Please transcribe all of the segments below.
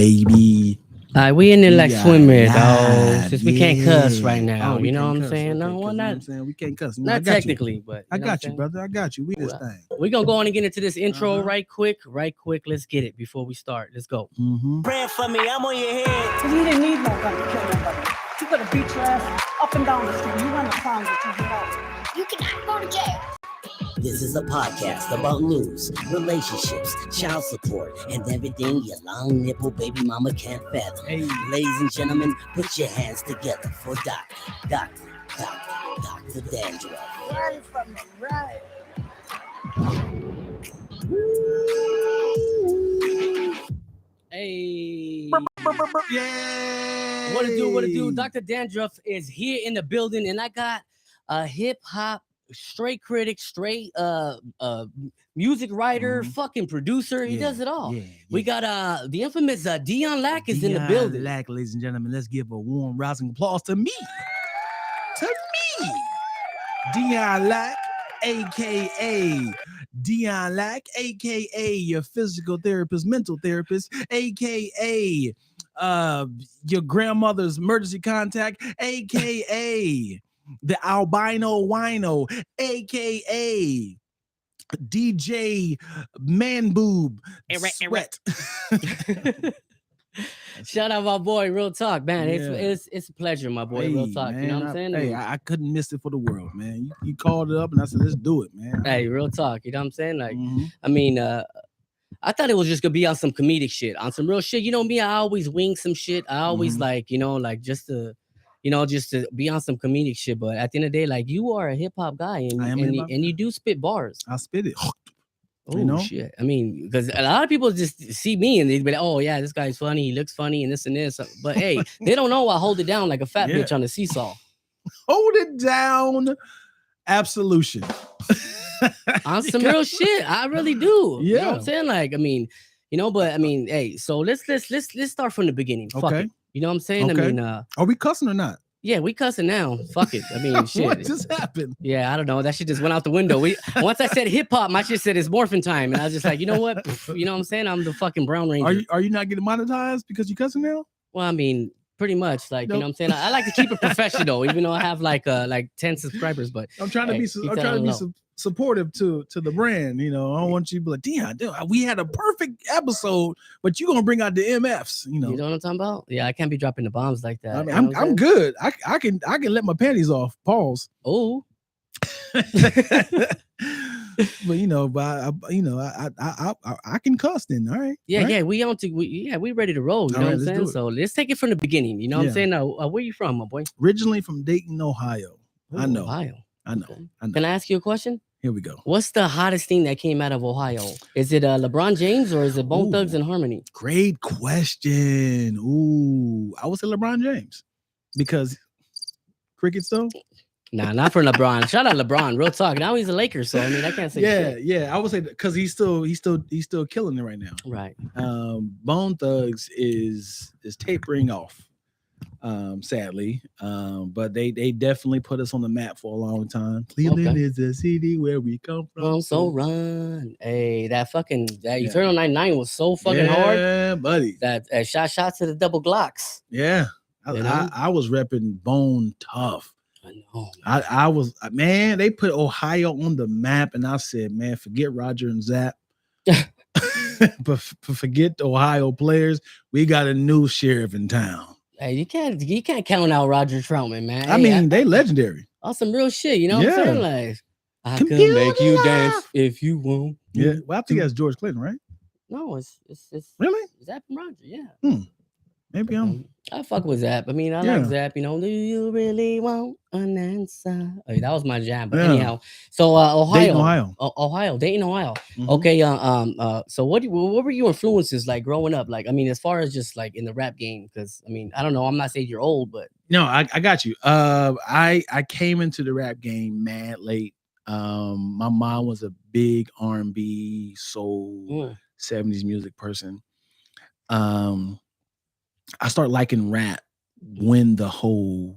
baby. We in there like Yeah, swimming, though. live. Since we can't cuss right Yeah. now, Oh, we you know what can't I'm cuss. saying? Okay, No, why because you know what not? I'm saying? We can't cuss. I Not got you. technically, but I you know what I'm got you, saying? brother. I got you. We this thing. We're gonna go on and get into this intro Uh-huh. right quick. Let's get it before we start. Let's go. Praying for me, I'm on your head. Because he didn't need no gun to kill nobody. You could have beat your ass up and down the street. You run the crimes that you did out. You cannot go to jail. This is a podcast about news, relationships, child support, and everything your long nipple baby mama can't fathom. Hey. Ladies and gentlemen, put your hands together for Dr. Dandruff. Run from them, run. Hey, Yeah. what to do? Dr. Dandruff is here in the building, and I got a hip hop straight critic, straight music writer, fucking producer. He does it all. Yeah, We got the infamous Dion Lack is in the building. Lack, ladies and gentlemen. Let's give a warm rousing applause to me. Dion Lack, aka Dion Lack, aka your physical therapist, mental therapist, aka your grandmother's emergency contact, aka the albino wino, aka DJ Man Boob Sweat. Shout out my boy, real talk, man. Yeah. It's a pleasure, my boy, real talk. Man, you know what I'm saying? Hey, I couldn't miss it for the world, man. You called it up and I said, let's do it, man. Hey, real talk. You know what I'm saying? Like, Mhm. I mean, I thought it was just gonna be on some comedic shit, on some real shit. You know me, I always wing some shit. I always like, like just to be on some comedic shit. But at the end of the day, like you are a hip hop guy, and I am and, hip-hop and you do spit bars. I spit it. Oh You know? shit! I mean, because a lot of people just see me and they be like, "Oh yeah, this guy's funny. He looks funny, and this and this." But hey, they don't know I hold it down like a fat Yeah. bitch on a seesaw. Hold it down. Absolution. On some real shit. I really do. You know what Yeah. I'm saying? Like, I mean, but I mean, hey, so let's start from the beginning. Fuck Okay. it. You know what I'm saying? Okay. I mean, Are we cussing or not? yeah, we cussing now. Fuck it. I mean, shit. What just happened? Yeah, I don't know. That shit just went out the window. Once I said hip hop, my shit said it's morphin' time. And I was just like, you know what? You know what I'm saying? I'm the fucking Brown Ranger. Are you not getting monetized because you cussing now? Well, I mean, pretty much. Like, you know what I'm saying? I like to keep it professional, even though I have like 10 subscribers. But I'm trying to hey, be keep I'm that trying to on be low. supportive to the brand. You know, I don't want you to be like, Dion, dude, we had a perfect episode, but you're gonna bring out the MFs. You know what I'm talking about? Yeah, I can't be dropping the bombs like that. I mean, you know what I'm saying? good. I can let my panties off. Pause. Oh, But I can cuss then. All right. yeah, All right? yeah. We ready to roll. You All know right, what I'm let's saying? do it. So let's take it from the beginning. You know what Yeah. I'm saying? Now, where you from, my boy? Originally from Dayton, Ohio. I Oh, know. Ohio. I know. Okay. I know. Can I ask you a question? Here we go. What's the hottest thing that came out of Ohio? Is it LeBron James or is it Bone Ooh. Thugs and Harmony? Great question. Ooh, I would say LeBron James because crickets though. Nah, not for LeBron. Shout out LeBron. Real talk. Now he's a Lakers, so I mean I can't say shit. Yeah. I would say because he's still killing it right now. Right. Bone Thugs is tapering off, sadly. But they definitely put us on the map for a long time. Cleveland is the city where we come from. So run. Hey, that Yeah. Eternal 99 was so fucking hard. Yeah, buddy. That shot to the double Glocks. Yeah. You know? I was repping Bone Tough. I know. I was, man, they put Ohio on the map, and I said, man, forget Roger and Zap. but forget the Ohio players. We got a new sheriff in town. Hey, you can't count out Roger Troutman, man. I mean, they legendary. On some real shit, you know what I'm saying? Like, I can Computer make you love. dance if you want. Yeah. Well, I think that's George Clinton, right? No, it's Really? Zap and Roger, yeah. Maybe I'm. I fuck with Zap. I mean, I Yeah. like Zap. You know, do you really want an answer? Oh, that was my jam. But Yeah. anyhow, so Dayton, Ohio, Ohio. Dayton, Ohio. Mhm. Okay. So what were your influences like growing up? Like, I mean, as far as just like in the rap game, because I mean, I don't know. I'm not saying you're old, but No, I got you. I came into the rap game mad late. My mom was a big R&B, soul, 70s music person. I started liking rap when the whole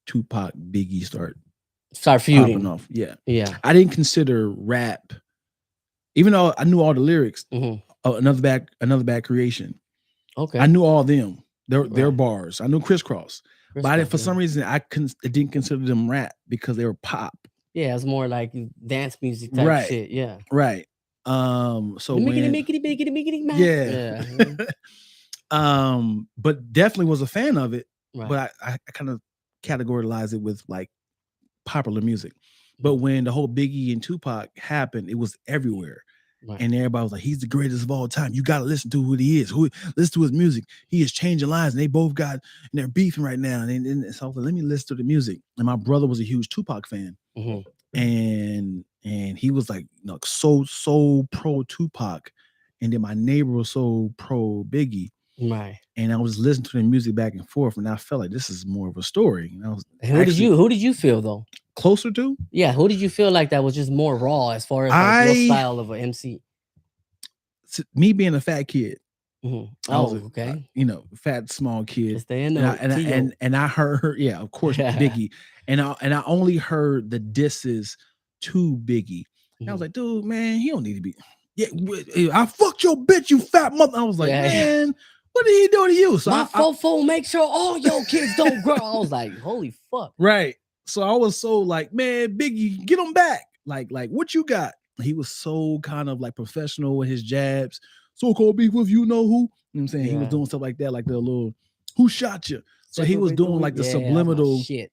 Tupac Biggie start feuding. popping off. Yeah. Yeah. I didn't consider rap, even though I knew all the lyrics, Mhm. another bad creation. Okay. I knew all them. Their Right. bars. I knew Crisscross. Chris But Brown, for yeah. some reason, I didn't consider them rap because they were pop. Yeah, it's more like dance music type Right. shit. Yeah. Right. So Make when it, man. yeah. But definitely was a fan of it. Right. But I kind of categorized it with like popular music. But when the whole Biggie and Tupac happened, it was everywhere. Right. And everybody was like, he's the greatest of all time. You got to listen to who he is. Listen to his music. He is changing lives. And they both got, and they're beefing right now. And so I was like, let me listen to the music. And my brother was a huge Tupac fan. And he was like, so pro Tupac. And then my neighbor was so pro Biggie. Right. And I was listening to the music back and forth. And I felt like this is more of a story. And I was who did you feel though? Closer to? Yeah, who did you feel like that was just more raw as far as like your style of an MC? Me being a fat kid. Oh, okay. Fat small kid. Just stay in and I heard, yeah, of course, Biggie, and I only heard the disses to Biggie. And I was like, dude, man, he don't need to be. Yeah, I fucked your bitch, you fat mother. I was like, man, what did he do to you? So my fofo make sure all your kids don't grow. I was like, holy fuck. Right. So I was so like, man, Biggie, get him back. Like what you got? He was so kind of like professional with his jabs. So-called beef with you know who. You know what I'm saying? Yeah. He was doing stuff like that, like the little who shot you. So he was doing like the subliminal shit.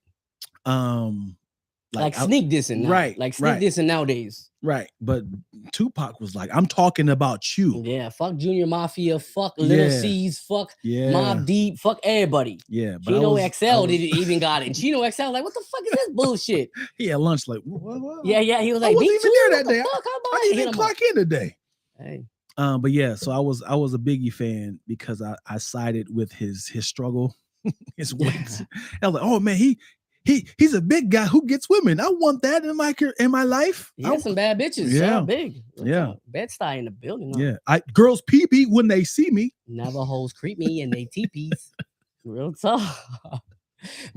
Like sneak dissing now. Right. Like sneak dissing nowadays. Right. But Tupac was like, I'm talking about you. Yeah, fuck Junior Mafia, fuck Little C's, fuck Mobb Deep, fuck everybody. Yeah. But Chino XL didn't even got it. And Chino XL was like, what the fuck is this bullshit? He had lunch like, what? Yeah. He was like, I wasn't even there that day. I didn't even clock in today. Hey. But yeah, so I was a Biggie fan because I sided with his struggle, his weights. I was like, oh man, he's a big guy who gets women. I want that in my life. He had some bad bitches. Yeah, big. Bed-Stuy in the building. Huh? Yeah, girls pee when they see me. Navajos creep me and they teepees. Real talk.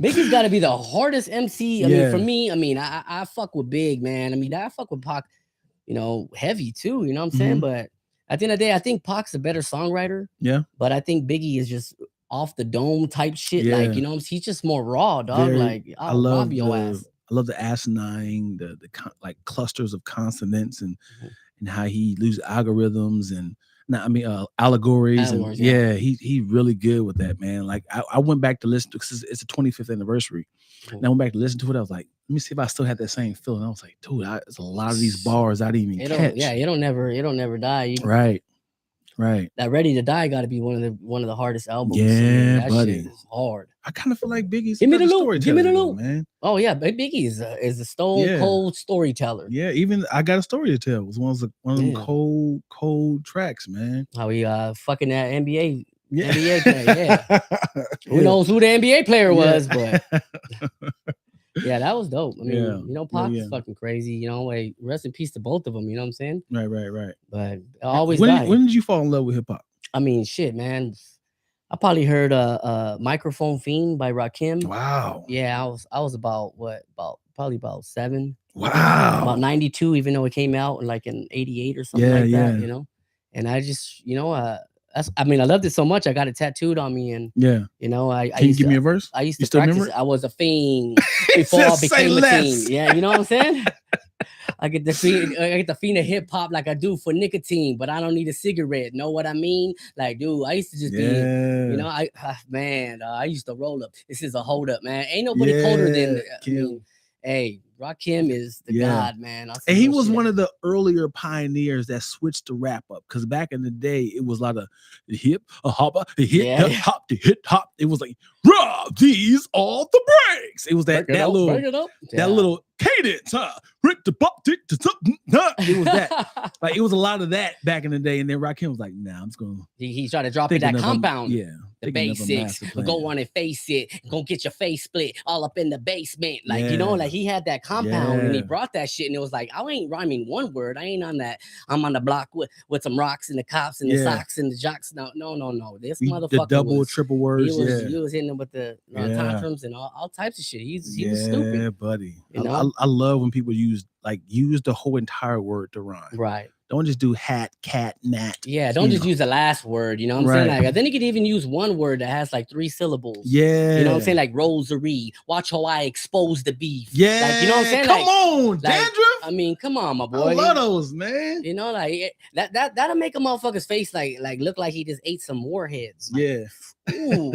Biggie's got to be the hardest MC. I mean, for me, I fuck with Big, man. I mean, I fuck with Pac, heavy too. You know what I'm saying? But at the end of the day, I think Pac's a better songwriter. Yeah. But I think Biggie is just off the dome type shit. Yeah. Like, he's just more raw, dog. I love your ass. I love the asinine, the like clusters of consonants and how he loses algorithms and allegories. And he really good with that, man. Like I went back to listen to because it's a 25th anniversary. And I went back to listen to it. I was like, let me see if I still had that same feeling. I was like, dude, there's a lot of these bars I didn't even catch. Yeah, it don't never die. Right. That Ready to Die got to be one of the hardest albums. Yeah, that buddy. Shit is hard. I kind of feel like Biggie's Give me the loop, man. Oh yeah, Biggie is a stone cold storyteller. Yeah, even I Got a Story to Tell was one of them cold tracks, man. How he fucking that NBA player. Yeah. Who knows who the NBA player was, but yeah, that was dope. I mean, Pac is fucking crazy. Rest in peace to both of them. You know what I'm saying? Right. But always. When did you fall in love with hip hop? I mean, shit, man. I probably heard Microphone Fiend by Rakim. Wow. Yeah, I was about 7. Wow. About 92, even though it came out in 88 or something that, And I just, I loved it so much. I got it tattooed on me, and can you give me a verse? I used to practice. I was a fiend before I became a fiend. Yeah, you know what I'm saying? I get the fiend of hip hop like I do for nicotine, but I don't need a cigarette. Know what I mean? Like, dude, I used to just be, I used to roll up. This is a hold up, man. Ain't nobody colder than hey. Rakim is the god, man. And he was one of the earlier pioneers that switched to rap up. Because back in the day, it was a lot of hip hop. It was like, these are the breaks. It was that little cadence, It was that. Like, it was a lot of that back in the day. And then Rakim was like, nah, I'm just going to. He tried to drop in that compound. The basics. Go on and face it. Go get your face split all up in the basement. Like, he had that compound and he brought that shit. And it was like, I ain't rhyming one word. I ain't on that. I'm on the block with some rocks and the cops and the socks and the jocks. No. This motherfucker. The double, triple words. He was hitting them with the tantrums and all types of shit. He was stupid. Yeah, buddy. I love when people use the whole entire word to rhyme. Right. Don't just do hat, cat, gnat. Yeah, don't just use the last word. You know what I'm saying? Right. Like, then you could even use one word that has like 3 syllables. Yeah. You know what I'm saying? Like rosary. Watch how I expose the beef. Yeah. Like, you know what I'm saying? Come Like, on, like, Dandruff. I mean, come on, my I boy. love those, man. You know, like that'll make a motherfucker's face like look like he just ate some warheads. Like, Yeah. Ooh,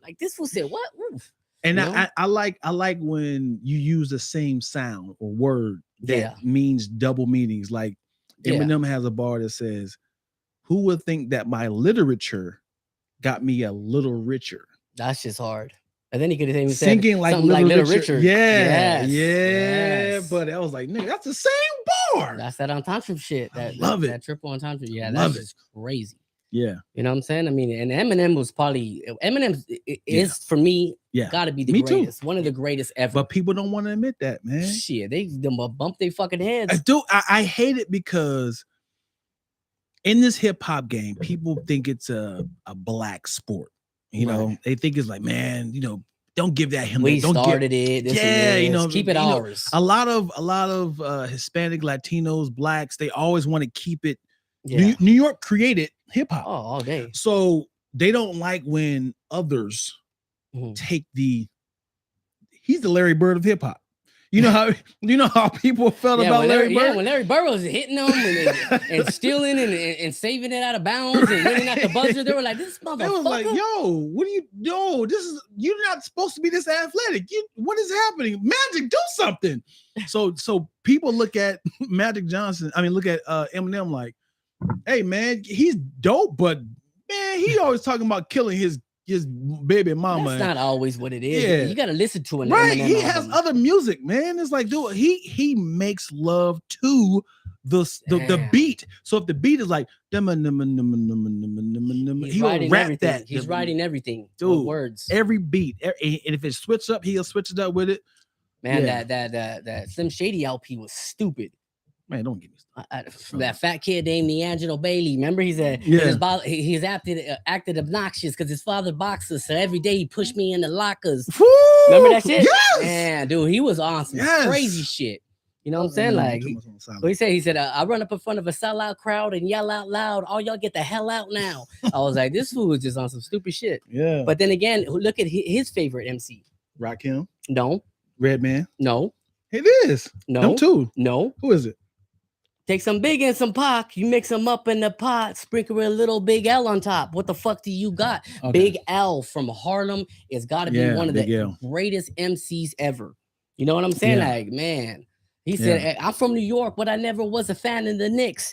like this fool said what? Ooh. And You know? I like when you use the same sound or word that means double meanings. Like Eminem has a bar that says, "Who would think that my literature got me a little richer?" That's just hard. And then he could have even said Singing like something Little like Little Richard. Richard. Yeah, Yes, yeah. yes. But I was like, nigga, that's the same bar. That's that entendre shit. I love it. That triple entendre. Yeah, Love that's it. just crazy. Yeah. You know what I'm saying? I mean, and Eminem was probably is for me, gotta be the Me greatest. too. One of the greatest ever. But people don't want to admit that, man. Shit, they bump their fucking heads. I hate it because in this hip hop game, people think it's a black sport. You know, they think it's like, man, you know, don't give that him. We don't started it. This you know, keep it ours. A lot of Hispanic, Latinos, blacks, they always want to keep it. Yeah. New York created hip hop. Oh, all day. So they don't like when others take he's the Larry Bird of hip hop. You know how people felt about Larry Bird? Yeah, when Larry Bird was hitting them and stealing and saving it out of bounds and winning at the buzzer, they were like, "This motherfucker." They was like, "Yo, you're not supposed to be this athletic. What is happening? Magic, do something." So people look at Magic Johnson. I mean, look at Eminem like, "Hey man, he's dope, but man, he always talking about killing his baby mama." That's not always what it is. Yeah. You got to listen to it. Right, he has other music, man. It's like, dude, he makes love to the beat. So if the beat is like, he will rap that. He's writing everything, dude. Words, every beat, and if it's switched up, he'll switch it up with it. Man, that Slim Shady LP was stupid. Man, don't give me that fat kid named D'Angelo Bailey. Remember, he's acted obnoxious because his father boxes. So every day he pushed me in the lockers. Woo! Remember that shit? Yes! Man, dude, he was on some crazy shit. You know what I'm saying? Like, what he said? He said, "I run up in front of a sellout crowd and yell out loud, all y'all get the hell out now." I was like, this fool was just on some stupid shit. Yeah. But then again, look at his favorite MC. Rakim. No. Redman. No. It is. No. Them too. No. Who is it? Take some Big and some Pac, you mix them up in the pot, sprinkle a little Big L on top. What the fuck do you got? Okay. Big L from Harlem is got to be one of the greatest MCs ever. You know what I'm saying? Yeah. Like, man, he said, "I'm from New York, but I never was a fan of the Knicks."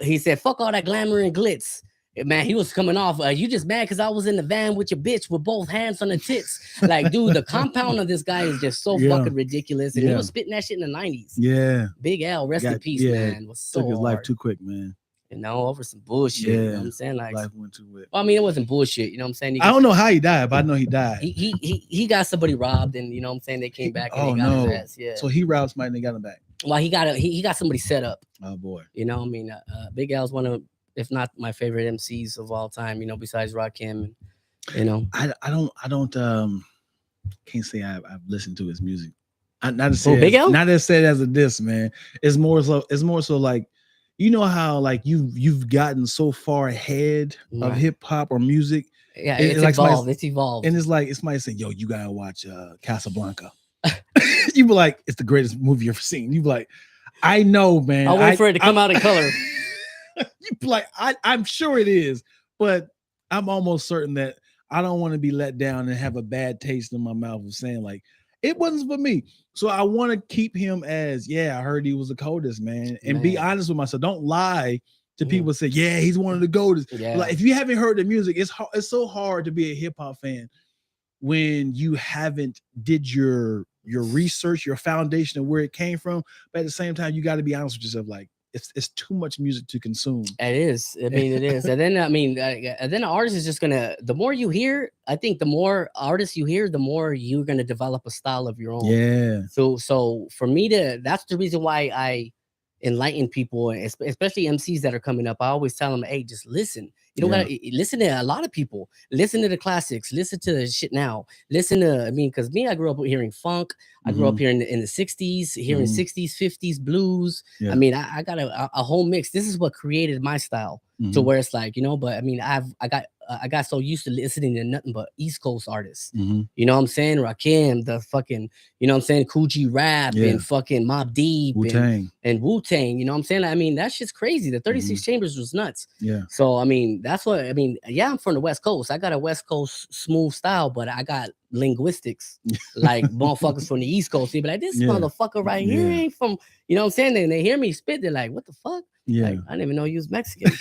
He said, "Fuck all that glamour and glitz." Man, he was coming off. You just mad because I was in the van with your bitch with both hands on the tits. Like, dude, the compound of this guy is just so fucking ridiculous. And he was spitting that shit in the 90s. Yeah. Big L, rest in peace, man. Was so took his hard. life too quick, man. You know, over some bullshit. You know what I'm saying? Like, life went too quick. Well, I mean, it wasn't bullshit. You know what I'm saying? I don't know how he died, but I know he died. He got somebody robbed, and you know what I'm saying? They came back and they got his ass. Yeah. So he robbed somebody and they got him back. Well, he got somebody set up. Oh boy. You know, I mean, Big L's one of, if not my favorite MCs of all time, you know, besides Rakim, you know. I don't can't say I've listened to his music. Not to say Big L? Not to say it as a diss, man. It's more so like, you know how like you've gotten so far ahead of hip hop or music. Yeah, it's like evolved. It's evolved. And it's like somebody saying, "Yo, you gotta watch Casablanca." You be like, "It's the greatest movie you've ever seen." You be like, "I know, man. I'll wait for it to come out in color." You like, I'm sure it is, but I'm almost certain that I don't want to be let down and have a bad taste in my mouth of saying like it wasn't for me. So I want to keep him as, I heard he was the coldest, man, and be honest with myself. Don't lie to people. Say, he's one of the coldest. Yeah. Like if you haven't heard the music, it's so hard to be a hip hop fan when you haven't did your research, your foundation of where it came from. But at the same time, you got to be honest with yourself, like. It's too much music to consume. It is. I mean, it is. And then the artist is just gonna. The more you hear, I think the more artists you hear, the more you're gonna develop a style of your own. Yeah. So for me that's the reason why I enlighten people, especially MCs that are coming up. I always tell them, hey, just listen. You don't gotta listen to a lot of people. Listen to the classics. Listen to the shit now. Listen to, I mean, because me, I grew up hearing funk. I grew up here in the 60s, hearing 60s, 50s blues. Yeah. I mean, I got a whole mix. This is what created my style to where it's like, you know, but I mean, I got so used to listening to nothing but East Coast artists. You know what I'm saying? Rakim, the fucking, you know what I'm saying? Coogee Rap and fucking Mobb Deep and Wu-Tang. You know what I'm saying? I mean, that shit's crazy. The 36 Chambers was nuts. Yeah. So, I mean, that's what, I mean, yeah, I'm from the West Coast. I got a West Coast smooth style, but I got linguistics like motherfuckers from the East Coast. They be like, this motherfucker right here ain't from, you know what I'm saying? And they hear me spit, they're like, what the fuck? Yeah. Like, I didn't even know you was Mexican.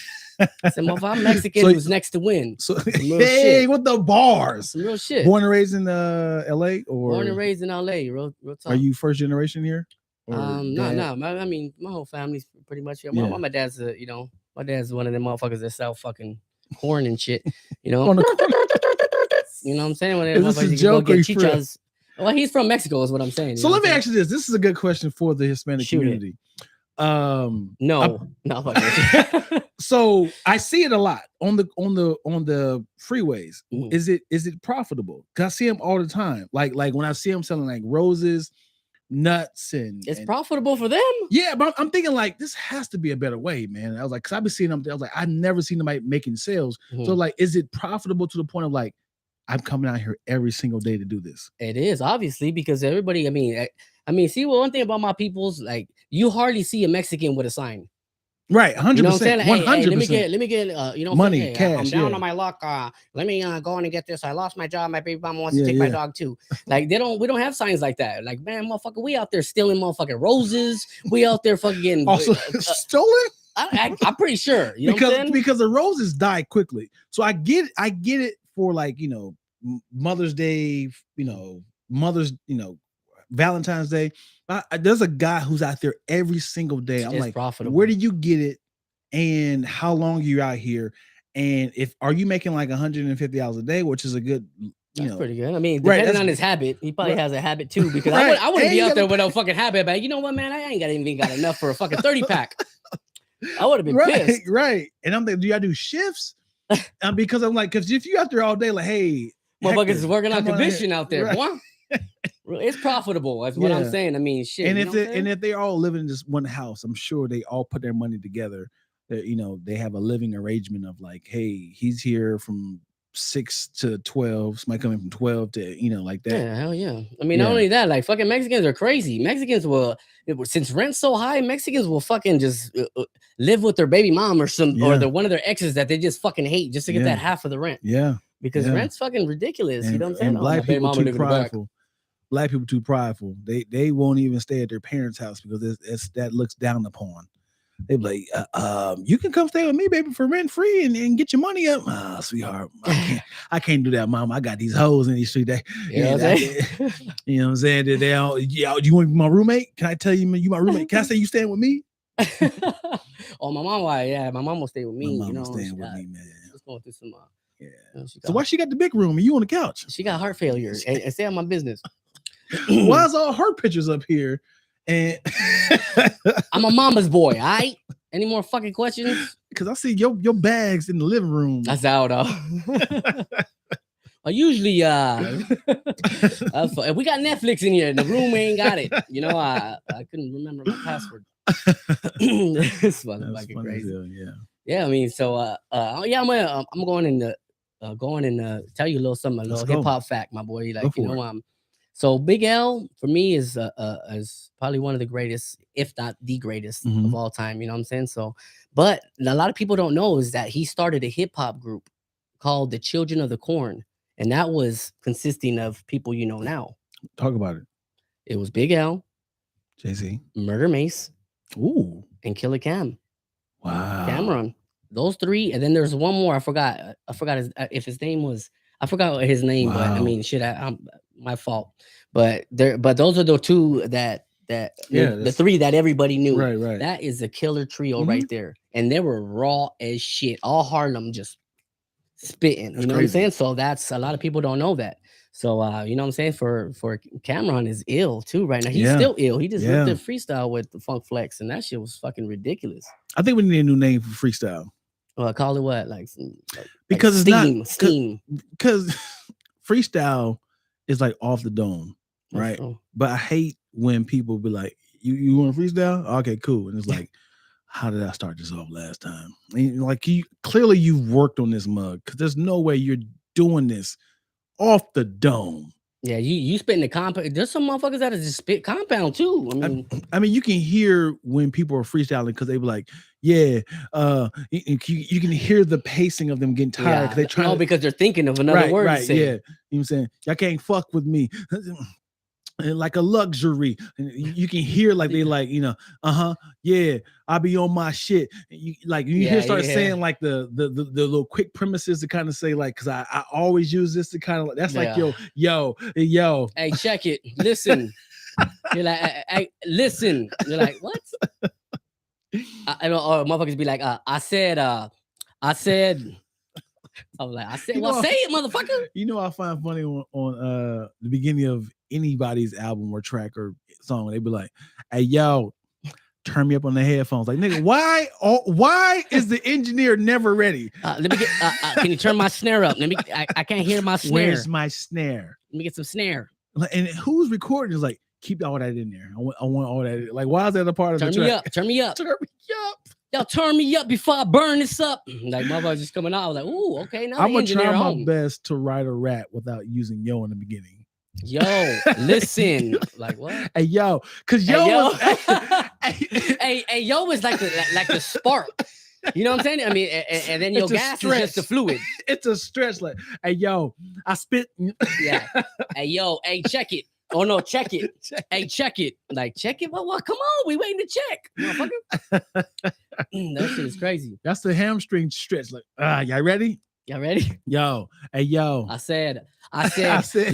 I said, motherfucker, I'm Mexican who's next to win. So, hey, with the bars. Some real shit. Born and raised in LA or? Born and raised in LA, real talk. Are you first generation here? No. I mean, my whole family's pretty much here. My dad's you know, my dad's one of them motherfuckers that sell fucking corn and shit. You know? You know what I'm saying? When is this a joke or chichas? Well, he's from Mexico, is what I'm saying. So let me ask you this. This is a good question for the Hispanic community. No. So I see it a lot on the freeways. Is it profitable? Because I see them all the time. Like when I see them selling like roses, nuts, and it's profitable for them. Yeah, but I'm thinking like this has to be a better way, man. I was like, because I've been seeing them. I was like, I've never seen them making sales. So like, is it profitable to the point of like, I'm coming out here every single day to do this? It is, obviously, because everybody, I mean, see, well, one thing about my people's, like, you hardly see a Mexican with a sign. Right, 100%. You know what I'm saying? 100%. Hey, let me get, you know, money, hey, cash. I'm down on my luck. Let me go on and get this. I lost my job. My baby mama wants to take my dog too. Like, we don't have signs like that. Like, man, motherfucker, we out there stealing motherfucking roses. We out there fucking getting also stolen. I'm pretty sure. You know because the roses die quickly. So I get it for like, you know, Mother's Day, you know, Valentine's Day. There's a guy who's out there every single day. I'm like, profitable. Where did you get it? And how long are you out here? And are you making like $150 a day, which is a good, that's pretty good. I mean, depending on his habit, he probably has a habit too. Because I wouldn't be out there with no fucking habit. But you know what, man? I ain't even got enough for a fucking 30-pack. I would have been pissed. Right. And I'm like, do y'all do shifts? Because I'm like, because if you out there all day, like, hey, motherfuckers is working on commission out there. Right. It's profitable. That's what I'm saying. I mean, shit. And if they all live in this one house, I'm sure they all put their money together. That, you know, they have a living arrangement of like, hey, he's here from 6 to 12. Somebody coming from 12 to, you know, like that. Yeah, hell yeah. I mean, not only that, like fucking Mexicans are crazy. Mexicans since rent's so high, Mexicans will fucking just live with their baby mom or one of their exes that they just fucking hate just to get that half of the rent. Yeah. Because rent's fucking ridiculous. You know what I'm saying? And black people too prideful. Black people too prideful. They won't even stay at their parents' house because that looks down upon. They be like, you can come stay with me, baby, for rent free and get your money up. Sweetheart, I can't do that, mom. I got these hoes in these streets. You know what I'm saying? They all, you want to be my roommate? Can I tell you my roommate? Can I say you staying with me? Oh, my mom, my mom will stay with me. My mom staying with me, man. Let's go through some. So why she got the big room and you on the couch? She got heart failure and stay on my business. Why is all her pictures up here? And I'm a mama's boy. All right. Any more fucking questions? Because I see your bags in the living room. That's out. I usually if we got Netflix in here, the room ain't got it. You know, I couldn't remember my password. This motherfucking crazy. Yeah. I mean, so I'm going and tell you a little something, a little hip hop fact, my boy. Like, you know, so Big L for me is probably one of the greatest, if not the greatest of all time. You know what I'm saying? So, but a lot of people don't know is that he started a hip hop group called the Children of the Corn, and that was consisting of people you know now. Talk about it. It was Big L, Jay-Z, Murder Mace, and Killer Cam. Wow, Cameron. Those three, and then there's one more. I forgot his name was. I forgot his name, but I mean, shit. I'm my fault. But those are the two that the three that everybody knew. Right. That is a killer trio right there, and they were raw as shit. All Harlem just spitting. You know what I'm saying? So that's a lot of people don't know that. So you know what I'm saying? For Cameron is ill too right now. He's still ill. He just ripped a freestyle with the Funk Flex, and that shit was fucking ridiculous. I think we need a new name for freestyle. Well, call it what? Like, Because like it's steam. Because freestyle is like off the dome, right? So, But I hate when people be like, "You want to freestyle? Okay, cool." And it's like, "How did I start this off last time?" And like clearly you've worked on this mug because there's no way you're doing this off the dome. yeah, you spitting the compound. There's some motherfuckers that just spit compound too. I mean, you can hear when people are freestyling because they be like, "Yeah," you can hear the pacing of them getting tired because they try because they're thinking of another word. Right, to say. yeah. You know what I'm saying? Y'all can't fuck with me. And like a luxury, and you can hear like they like, yeah, I'll be on my shit. You hear start saying like the little quick premises to kind of say like, because I always use this to kind of that's like yo. Hey, check it. Listen. You're like, hey, listen. You're like, what? Or motherfuckers be like, I said. I was like, I said, say it, motherfucker. You know, I find funny on the beginning of anybody's album or track or song, they be like, "Hey, yo, turn me up on the headphones." Like, nigga, why is the engineer never ready? Let me get. Can you turn my snare up? I can't hear my snare. Where's my snare? Let me get some snare. And who's recording is like, keep all that in there. I want all that. Like, why is that a part of the track? Turn me up. Turn me up. Y'all turn me up before I burn this up. Like, motherfuckers just coming out. I was like, ooh, okay. Now I'm gonna try my best to write a rap without using yo in the beginning. Yo, listen. Like, what? Hey, yo, because yo, hey, yo is like the spark. You know what I'm saying? I mean, and then your gas is just the fluid. It's a stretch. Like, hey, yo, I spit. Yeah. Hey, yo, hey, check it. Oh no, check it. Hey, check it. Like, check it. Well, come on, we waiting to check. Motherfucker. That shit is crazy. That's the hamstring stretch. Like, y'all ready? Y'all ready? Yo, hey, yo. I said,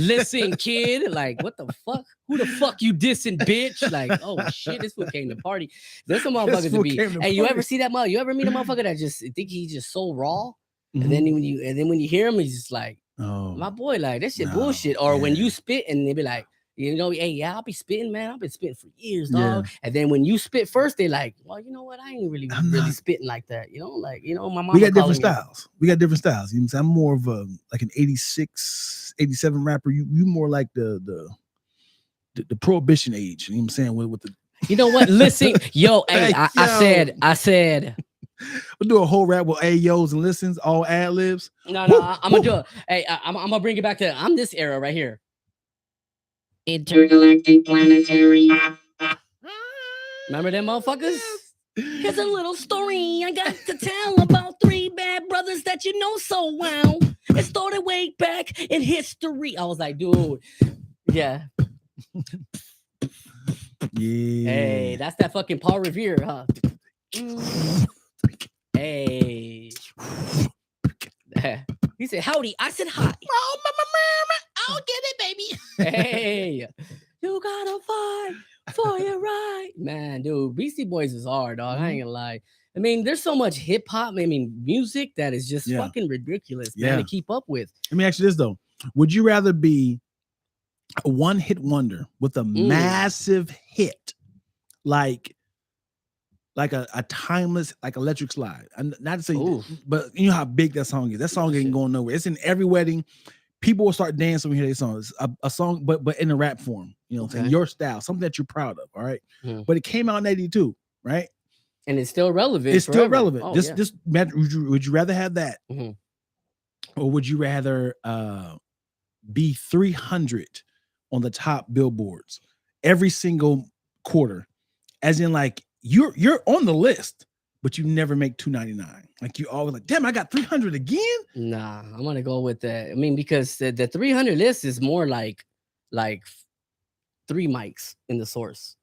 listen, kid. Like, what the fuck? Who the fuck you dissing, bitch? Like, oh shit, this fool came to party. There's some motherfuckers to be. Hey, you ever see that mother? You ever meet a motherfucker that just think he's just so raw? Mm-hmm. And then when you hear him, he's just like, oh, my boy, like that shit bullshit. Or when you spit and they be like, you know, hey, yeah, I'll be spitting, man. I've been spitting for years, dog. Yeah. And then when you spit first, they like, well, you know what? I ain't really spitting like that. You know, like, you know, my mom. We got different styles. You know what I'm saying? I'm more of like an 86, 87 rapper. You more like the prohibition age. You know what I'm saying? With the. You know what? Listen, yo, hey, I said. We'll do a whole rap with ayos and listens, all ad libs. No, I'm gonna do it. Hey, I'm gonna bring it back to I'm this era right here. Intergalactic planetary. Remember them motherfuckers? Here's a little story I got to tell about three bad brothers that you know so well. It started way back in history. I was like, dude, yeah. Yeah. Hey, that's that fucking Paul Revere, huh? Hey. He said, howdy. I said, hi. Oh, I'll get it, baby. Hey, you gotta fight for your right. Man, dude, Beastie Boys is hard, dog. I ain't gonna lie. I mean, there's so much hip hop, music that is just fucking ridiculous, man, to keep up with. Let me ask you this, though. Would you rather be a one-hit wonder with a massive hit, like a timeless, like Electric Slide? Not to say, but you know how big that song is. That song ain't going nowhere. It's in every wedding. People will start dancing when you hear their songs. A song, but in a rap form, you know, in your style, something that you're proud of. All right. But it came out in 82, right? And it's still relevant. It's still relevant. Oh, this would you rather have that? Or would you rather be 300 on the top billboards every single quarter? As in, like, you're on the list, but you never make 299. Like, you always like, damn, I got 300 again. Nah, I'm gonna go with that. I mean, because the 300 list is more like 3 mics in the source.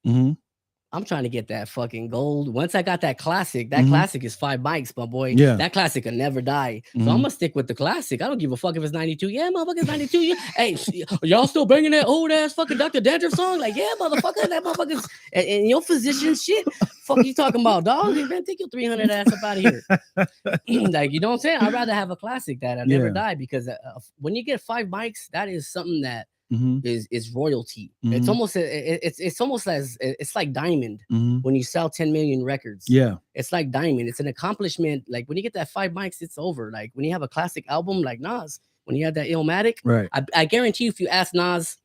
I'm trying to get that fucking gold. Once I got that classic is 5 mics, my boy. Yeah, that classic will never die. So I'm gonna stick with the classic. I don't give a fuck if it's 92. Yeah, motherfucker, it's 92. Yeah. Hey, y'all still banging that old ass fucking DrDandruff song? Like, yeah, motherfucker, that motherfucker's and your physician shit. Fuck you talking about, dog? You better take your 300 ass up out of here. Like, you know what I'm saying? I'd rather have a classic that never die, because when you get 5 mics, that is something that is royalty. Mhm. It's almost it's like diamond when you sell 10 million records. Yeah. It's like diamond. It's an accomplishment. Like when you get that 5 mics, it's over. Like when you have a classic album like Nas, when you have that Illmatic, Right. I guarantee you, if you ask Nas,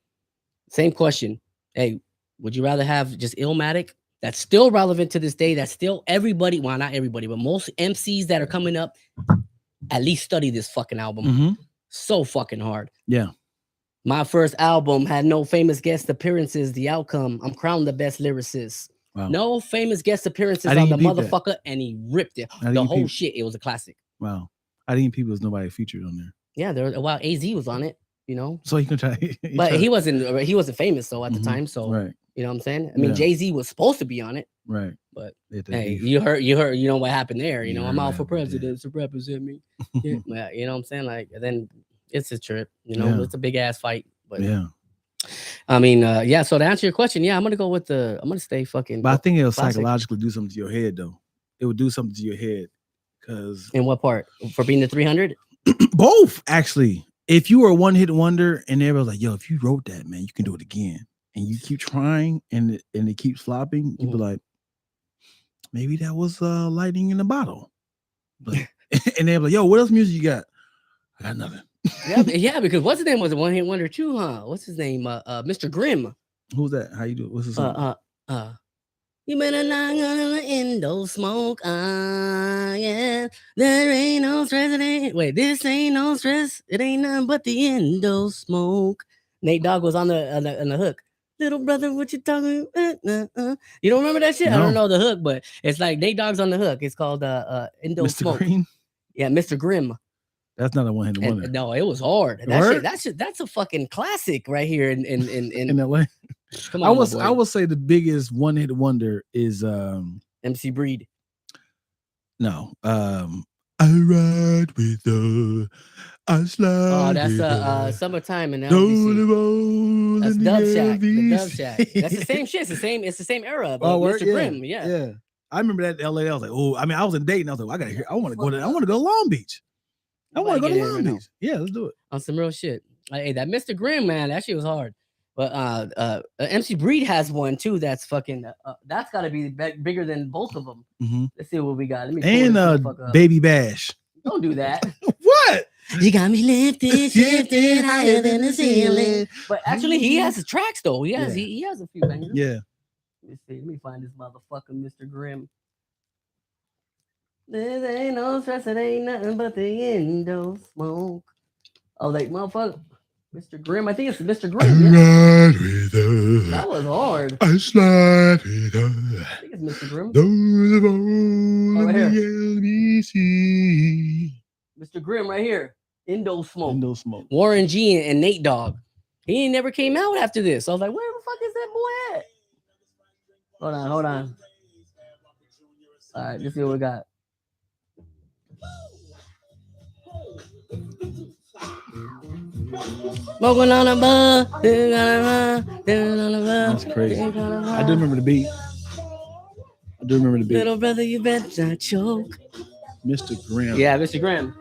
same question. Hey, would you rather have just Illmatic? That's still relevant to this day. That's still everybody. Well, not everybody, but most MCs that are coming up at least study this fucking album. So fucking hard. Yeah. My first album had no famous guest appearances. The outcome, I'm crowned the best lyricist. Wow. No famous guest appearances I didn't on the peep that. motherfucker, and he ripped it. The whole shit. It was a classic. Wow. I didn't people was nobody featured on there. Yeah, there. AZ was on it. You know. So you can try. But he wasn't famous though at the time. So right. You know what I'm saying? I mean, Jay-Z was supposed to be on it. Right. But hey, you heard, you know what happened there. You know, I'm out for president, so represent me. Yeah. You know what I'm saying? Like, and then it's a trip, you know, it's a big ass fight. But I mean, so to answer your question, I'm gonna stay fucking. But I think it'll psychologically do something to your head though. It would do something to your head. Cause in what part? For being the 300? Both, actually. If you were a one-hit wonder and everybody's like, yo, if you wrote that, man, you can do it again. And you keep trying and it keeps flopping, you be like, maybe that was lightning in the bottle. But and they're like, yo, what else music you got? I got nothing. yeah, because what's his name was a one-hit wonder too, huh? What's his name? Mr. Grimm. Who's that? How you do it? What's his name? You better not gonna Indo smoke. Yeah. There ain't no stress. This ain't no stress. It ain't nothing but the Indo smoke. Nate Dogg was on the hook. Little brother, what you talking about? You don't remember that shit? No. I don't know the hook, but it's like Nate Dogg's on the hook. It's called Indo Mr. Smoke. Green? Yeah, Mr. Grimm. That's not a one-hit wonder. No, it was hard. That's a fucking classic right here in LA. Come on, I would say the biggest one-hit wonder is MC Breed. No. I ride with the I slide. Oh, that's Summertime and LBC. That's Dub Shack. The Dub Shack. That's the same shit. It's the same era. But Mr. Grimm, yeah. I remember that in LA. I was like, oh, I mean, I was in Dayton. I was like, I want to go to Long Beach. I want to go to Long Beach. Yeah, let's do it. On some real shit. Hey, that Mr. Grimm, man, that shit was hard. But MC Breed has one too. That's fucking. That's got to be bigger than both of them. Let's see what we got. Let me. And Baby Bash. Don't do that. What? You got me lifted, shifted higher than the ceiling. But actually, he has his tracks though. He has a few bangers. Yeah. Let me see. Let me find this motherfucker, Mr. Grimm. There ain't no stress. It ain't nothing but the Indo smoke. Oh, like motherfucker. Mr. Grimm, I think it's Mr. Grimm. Yeah. That was hard. I slide with her. I think it's Mr. Grimm. Right here. Mr. Grimm, right here. Indo Smoke. Indo Smoke. Warren G and Nate Dogg. He ain't never came out after this. I was like, where the fuck is that boy at? Hold on. All right, let's see what we got. Smoking on a bud. That's crazy. I do remember the beat. Little brother, you better not choke. Mr. Grimm. Yeah, Mr. Grimm.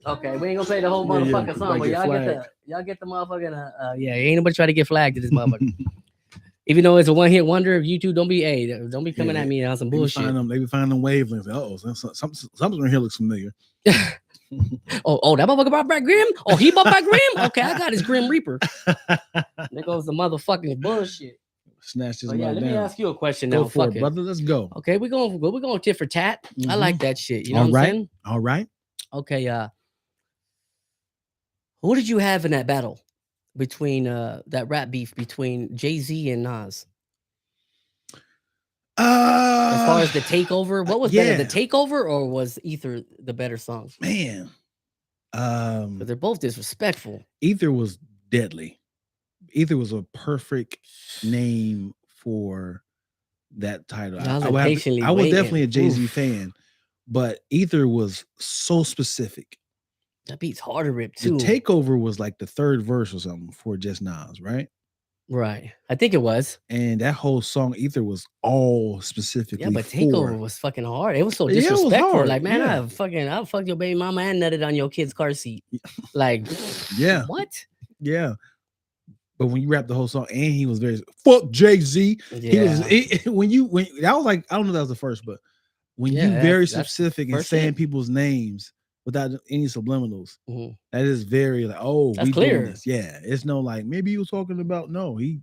Okay, we ain't gonna play the whole motherfucking song, but y'all get the motherfucking ain't nobody try to get flagged to this motherfucker. Even though it's a one-hit wonder, if you two don't be coming at me on some bullshit. They be finding them wavelengths. Oh, something right here looks familiar. oh, that motherfucker brought back Grimm? Oh, he brought back Grimm? Okay, I got his Grim Reaper. There goes the motherfucking bullshit. Snatch this. Let me ask you a question now. Go for it, brother. Let's go. Okay, we're going tit for tat. I like that shit. You know what I'm saying? All right. Okay, who did you have in that battle between that rap beef between Jay-Z and Nas? As far as the takeover, what was better, the takeover or was Ether the better song? Man, but they're both disrespectful. Ether was deadly. Ether was a perfect name for that title. I was definitely a Jay-Z fan, but Ether was so specific. That beat's hard to rip too. The takeover was like the third verse or something for just Nas, right? Right. I think it was. And that whole song, Ether, was all specifically. Yeah, but takeover was fucking hard. It was so disrespectful. Hard. Like, man, I'll fuck your baby mama and nutted on your kid's car seat. Like, yeah. What? Yeah. But when you rap the whole song, and he was very fuck Jay-Z. Yeah. When that was like, I don't know if that was the first, but when you very specific and saying people's names without any subliminals, that is very like, oh, that's we clear. doing this. Yeah, it's no like maybe he was talking about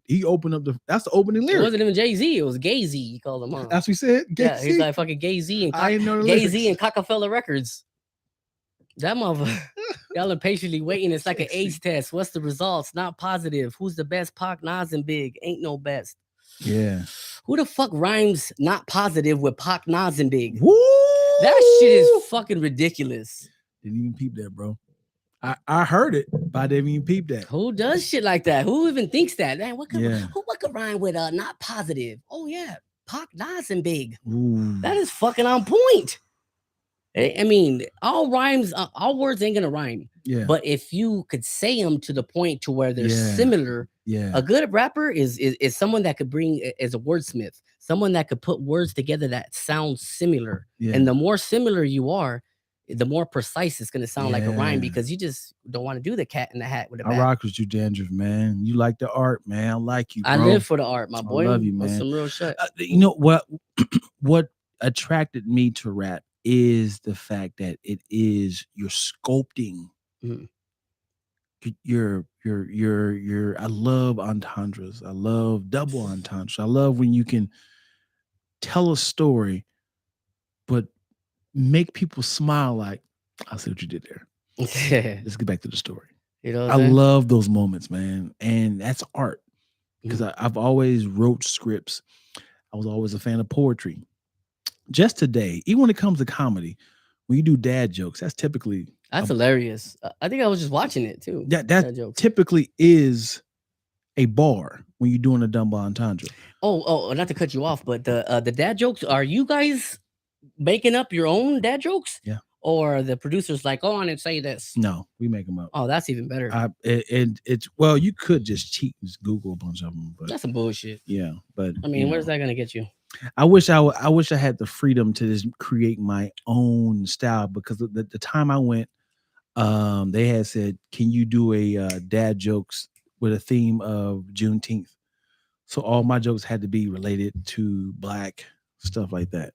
he opened up that's the opening lyric. It wasn't even Jay-Z, it was Gay-Z. He called him, huh? That's what he said. Yeah, he's like fucking Gay-Z and Gay-Z and Cockefeller Records. That motherfucker. Y'all are patiently waiting. It's like an AIDS test. What's the results? Not positive. Who's the best? Pac, Nas, and Big. Ain't no best. Yeah. Who the fuck rhymes not positive with Pac, Nas, and Big? Woo! That shit is fucking ridiculous. Didn't even peep that, bro. I heard it, but I didn't even peep that. Who does shit like that? Who even thinks that? Man, what could rhyme with not positive? Oh yeah, Pac, Nas, and Big. Ooh. That is fucking on point. I mean, all words ain't gonna rhyme. Yeah. But if you could say them to the point to where they're similar, a good rapper is someone that could bring as a wordsmith, someone that could put words together that sound similar. Yeah. And the more similar you are, the more precise it's gonna sound like a rhyme, because you just don't want to do the cat in the hat with a bat. I rock with you, Dandruff, man. You like the art, man. I like you, bro. I live for the art, my boy. I love you, man. That's some real shit. You know what? What attracted me to rap is the fact that it is you're sculpting. You're I love entendres. I love double entendres. I love when you can tell a story, but make people smile. Like, I see what you did there. Let's get back to the story. You know, I love those moments, man, and that's art. Because I've always wrote scripts. I was always a fan of poetry. Just today, even when it comes to comedy, when you do dad jokes, that's hilarious. I think I was just watching it too. That typically is a bar when you're doing a double entendre. Oh, not to cut you off, but the dad jokes, are you guys making up your own dad jokes? Yeah. Or the producers like, go on and say this? No, we make them up. Oh, that's even better. It's well, you could just cheat and just Google a bunch of them, but that's some bullshit. Yeah, but I mean, where's that gonna get you? I wish I had the freedom to just create my own style, because the time I went, they had said, can you do a dad jokes with a theme of Juneteenth? So all my jokes had to be related to Black stuff like that.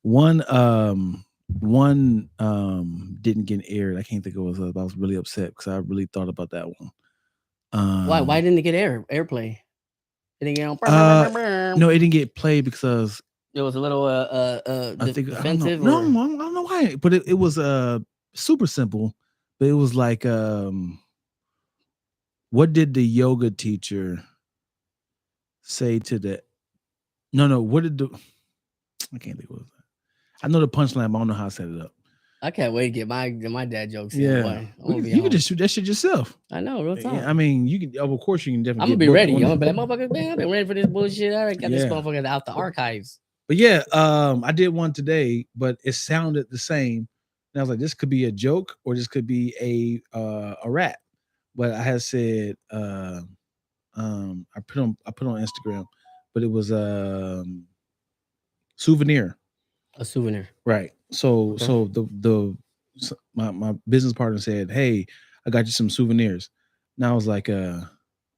One didn't get aired. I can't think of what it was. I was really upset because I really thought about that one. Why didn't it get airplay? It didn't get on. No, it didn't get played because it was a little defensive. I don't know why, but it was super simple. But it was like, what did the yoga teacher say to the? No. What did I can't think of what it was. I know the punchline, but I don't know how I set it up. I can't wait to get my dad jokes. Yeah, you can just shoot that shit yourself. I know, real time. Yeah, I mean, you can. Of course, you can definitely. I'm gonna be ready. I'm gonna be like, motherfucker, man, I've been ready for this bullshit. I got this motherfucker out the archives. But yeah, I did one today, but it sounded the same. And I was like, this could be a joke or this could be a rap. But I had said, I put on Instagram, but it was souvenir. A souvenir, right? So my business partner said, "Hey, I got you some souvenirs." Now I was like,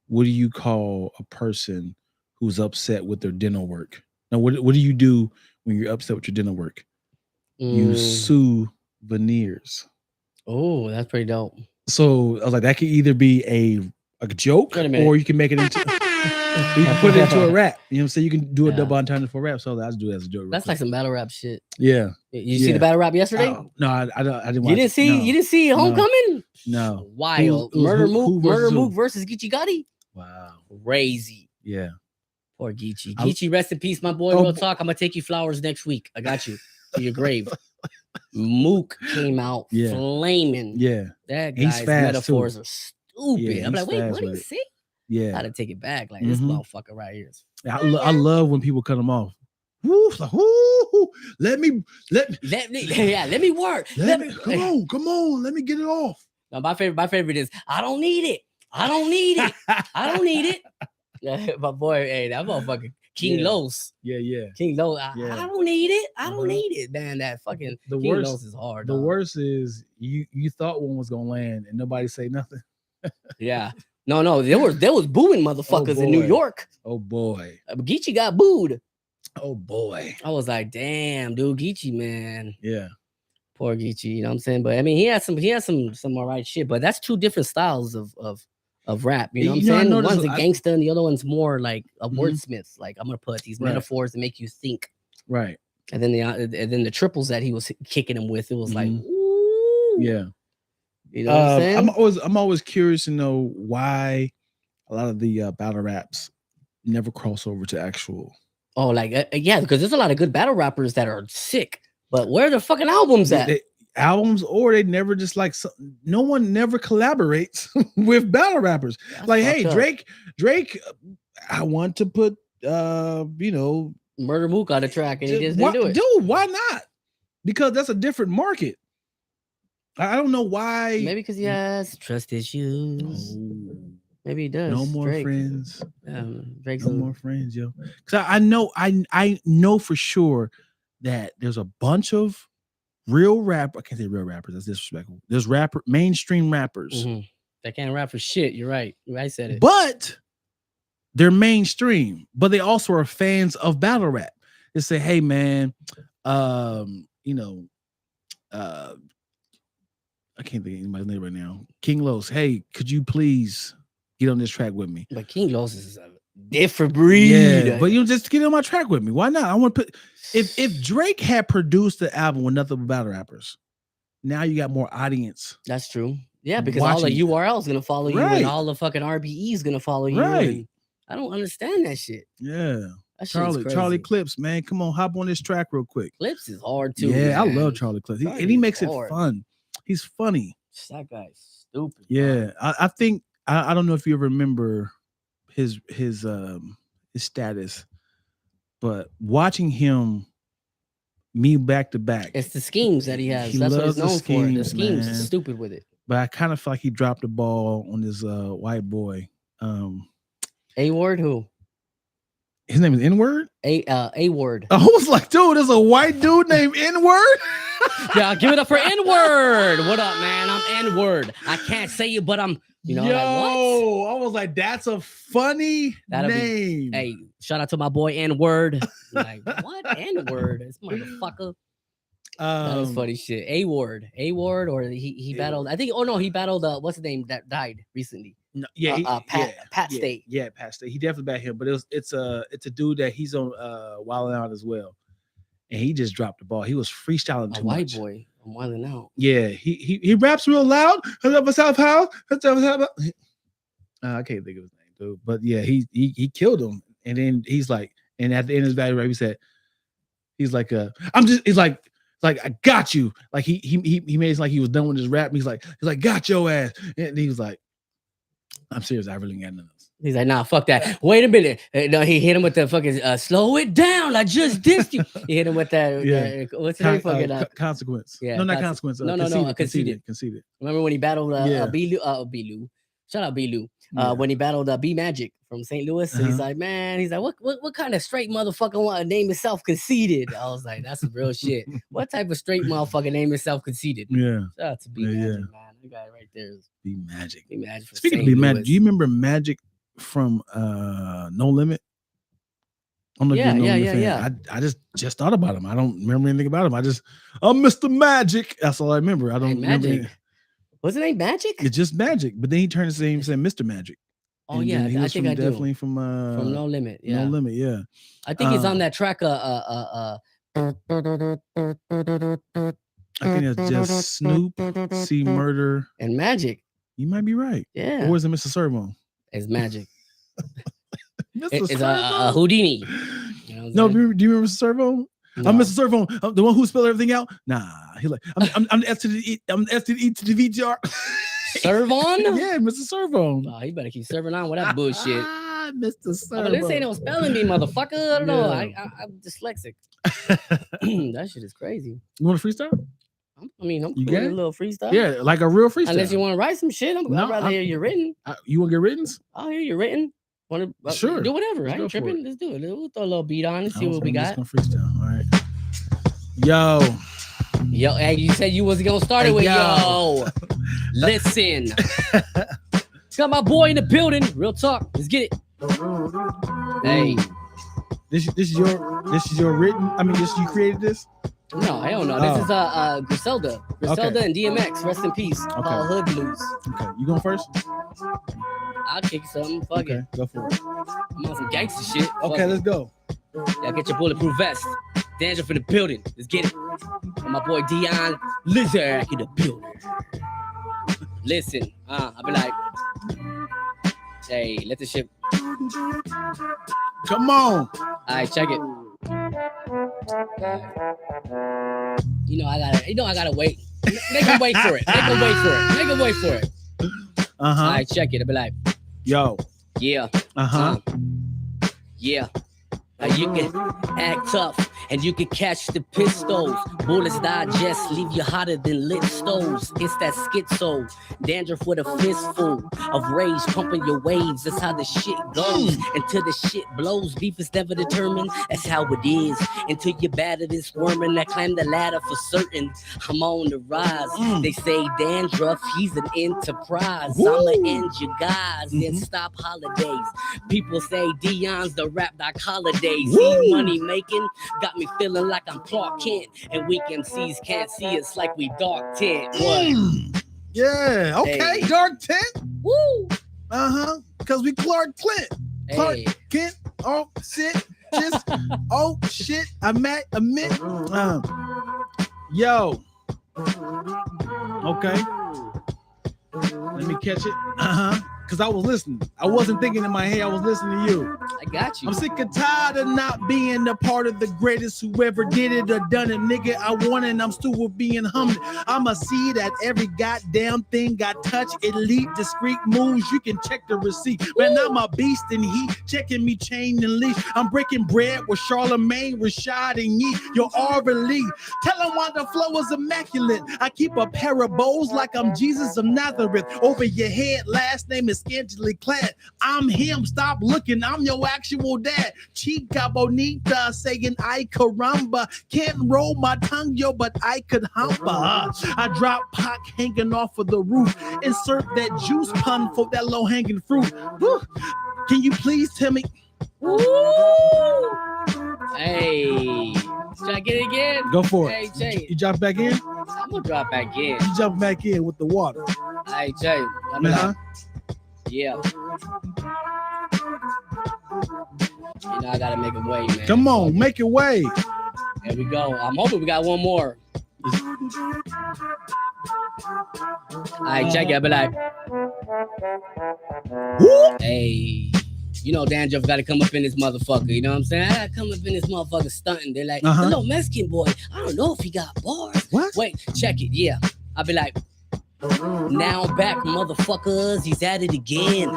"What do you call a person who's upset with their dental work?" Now, what do you do when you're upset with your dental work? You souvenirs. Oh, that's pretty dope. So I was like, that could either be a joke, or you can make it into. You can put it into a rap. You know what I'm saying? You can do a double entendre for rap. So let's do it as a joke. That's like some battle rap shit. Yeah. You see the battle rap yesterday? No, I didn't watch. You didn't see? No. You didn't see Homecoming? No. Wild. Murder Mook versus Geechee Gotti. Wow. Crazy. Yeah. Poor Geechee. Geechee, rest in peace, my boy. Real talk. I'm gonna take you flowers next week. I got you to your grave. Mook came out flaming. Yeah. That guy's metaphors are stupid. Yeah, I'm like, wait, what did he say? Yeah. I gotta take it back. Like this motherfucker right here. I love when people cut them off. Woo, like, woo, let me work. Come on, let me get it off. Now, my favorite is I don't need it. I don't need it. My boy, hey, that motherfucker King Los. Yeah. King Los. I don't need it. I don't need it, man. That fucking King Los is hard. The worst is you thought one was gonna land and nobody say nothing. Yeah. No, there was booing motherfuckers in New boy. York. Oh boy. Geechee got booed. Oh boy. I was like, damn, dude, Geechee, man. Yeah. Poor Geechee, you know what I'm saying? But I mean, he had some all right shit, but that's two different styles of rap. You know what I'm saying? One's a gangster and the other one's more like a wordsmith. Like, I'm gonna put these metaphors to make you think. Right. And then the triples that he was kicking him with, it was like, ooh. Yeah. You know what I'm saying? I'm always curious to know why a lot of the battle raps never cross over to actual. Oh, like yeah, because there's a lot of good battle rappers that are sick, but where are the fucking albums at? Albums, or they never just like no one never collaborates with battle rappers. That's like, hey, up. Drake, I want to put Murder Mook on the track, and he just didn't do it. Dude, why not? Because that's a different market. I don't know why. Maybe because he has trust issues. Oh. Maybe he does. No more Drake. Friends. Drake's no more friends, yo. Because I know for sure that there's a bunch of real rap. I can't say real rappers. That's disrespectful. There's mainstream rappers that can't rap for shit. You're right. I said it. But they're mainstream. But they also are fans of battle rap. They say, hey man, I can't think of anybody's name right now. King Los, hey, could you please get on this track with me? But King Los is a different breed. Yeah, but just get on my track with me. Why not? I want to put if Drake had produced the album with nothing but battle rappers, now you got more audience. That's true. Yeah, because all the URL is gonna follow you, and all the fucking RBE is gonna follow you. Right. I don't understand that shit. Yeah. Charlie Clips, man, come on, hop on this track real quick. Clips is hard too. Yeah, man. I love Charlie Clips, and he makes it fun. He's funny. That guy's stupid. Yeah, I think I don't know if you remember his status, but watching him me back to back, it's the schemes that he has. That's what he's known for. The schemes, man. Stupid with it. But I kind of feel like he dropped the ball on this white boy. A-Word who? His name is N-Word? A-Word. I was like, dude, there's a white dude named N-Word? Yeah, give it up for N-Word. What up, man? I'm N-Word. I can't say it, but I'm, like, what? I was like, that's a funny name. Hey, shout out to my boy N-Word. Like, what? N-Word? This motherfucker. That is funny shit. A-Word, or he battled, I think, he battled, what's his name that died recently? No, Pat State. Yeah, Pat State. He definitely backed him, but it's a dude that he's on Wildin' Out as well, and he just dropped the ball. He was freestyling too much. White boy, I'm Wildin' Out. Yeah, he raps real loud. I can't think of his name, dude. But yeah, he killed him, and then he's like, and at the end of his battle rap, he said, he's like, he's like I got you. Like he made it like he was done with his rap. He's like got your ass, and he was like, I'm serious. I really got none of this. He's like, nah, fuck that. Wait a minute. No, he hit him with the fucking slow it down. I just dissed you. He hit him with that. What's his name? Fucking Consequence. Yeah, no, not consequence. Conceded. Remember when he battled B-Lou? Shout out B-Lou. When he battled B Magic from St. Louis, he's like, what kind of straight motherfucker want to name himself Conceited? I was like, that's some real shit. What type of straight motherfucker name himself Conceited? Yeah. Shout out to B Magic, man. That guy right there is B Magic. B Magic. Speaking of B Magic, do you remember Magic from No Limit? Yeah. I just thought about him. I don't remember anything about him. I'm Mr. Magic. That's all I remember. I don't remember. Magic. What's his name? Magic? It's just Magic. But then he turned his name and said Mr. Magic. Oh, and I think I do. Definitely from No Limit. Yeah. No Limit, yeah. I think he's on that track. I think it's just Snoop, C Murder, and Magic. You might be right. Yeah. Or is it Mr. Servo? It's Magic. It's a Houdini. No, do you remember Mr. Servo? No. I'm Mr. Servo, I'm the one who spelled everything out. Nah, he's like, I'm the S to the E, I'm the S to the E to the VTR. Servon? Yeah, Mr. Servo. Oh, you better keep serving on with that bullshit. Mr. Servo. But this ain't no spelling bee, motherfucker. I don't know. I'm dyslexic. That shit is crazy. You want a freestyle? I'm doing a little freestyle. Yeah, like a real freestyle. Unless you want to write some shit, I'd rather hear you written. You want to get written? I'll hear you written. Sure. Do whatever. I ain't tripping. Let's do it. We'll throw a little beat on and see what we got. I'm just gonna freestyle. All right. Yo, hey, you said you wasn't gonna start it with yo. Listen. Got my boy in the building. Real talk. Let's get it. Hey. This is your written. I mean, you created this. No, hell no. This is Griselda. Griselda and DMX. Rest in peace. Called Hood Blues. Okay, you going first? I'll kick something. Fuck it. Go for it. I'm on some gangster shit. Okay, let's go. Y'all get your bulletproof vest. Dandruff in the building. Let's get it. And my boy Dion Lizard in the building. Listen, I'll be like, hey, let this shit. Come on. All right, check it. You know I gotta wait. Make him wait for it. Make him wait for it. All right, check it. I'll be like, yo. Yeah. Yeah. You can act tough and you can catch the pistols. Bullets digest, leave you hotter than lit stoves. It's that schizo. Dandruff with a fistful of rage, pumping your waves. That's how the shit goes. Until the shit blows, beef is never determined. That's how it is. Until you're battered and squirming. I climb the ladder for certain. I'm on the rise. They say Dandruff, he's an enterprise. I'ma end you guys, then stop holidays. People say Dion's the rap doc holiday. See money making got me feeling like I'm Clark Kent, and weak MCs can't see us like we dark tint. What? Yeah, okay, hey. Dark tint. Woo. Because we Clark Clint. Clark Hey. Kent. Oh shit. Just oh shit. Admit. Yo. Okay. Let me catch it. Because I was listening. I wasn't thinking in my head. I was listening to you. I got you. I'm sick and tired of not being a part of the greatest whoever did it or done it. Nigga, I want it and I'm still being humbled. I'ma see that every goddamn thing got touched. Elite, discreet moves. You can check the receipt. Man, I'm a beast in heat. Checking me chain and leash. I'm breaking bread with Charlemagne, Rashad, and Yee. You're already. Tell them why the flow is immaculate. I keep a pair of bows like I'm Jesus of Nazareth. Over your head, last name is scantily clad. I'm him, stop looking, I'm your actual dad. Chica bonita saying I caramba. Can't roll my tongue, yo, but I could hampa. I drop Pac hanging off of the roof. Insert that juice pun for that low hanging fruit. Woo. Can you please tell me? Woo. Hey, should I get it again? Go for hey, it. Jay. You jump back in? I'm gonna drop back in. You jump back in with the water. Hey, Jay. I'm like, yeah. You know, I gotta make a way, man. Come on, make your way. There we go. I'm hoping we got one more. All right, check it. I'll be like, hey, you know, Dandruff got to come up in this motherfucker. You know what I'm saying? I got to come up in this motherfucker stunting. They're like, the little Mexican boy, I don't know if he got bars. What? Wait, check it. Yeah. I'll be like, now I'm back, motherfuckers. He's at it again.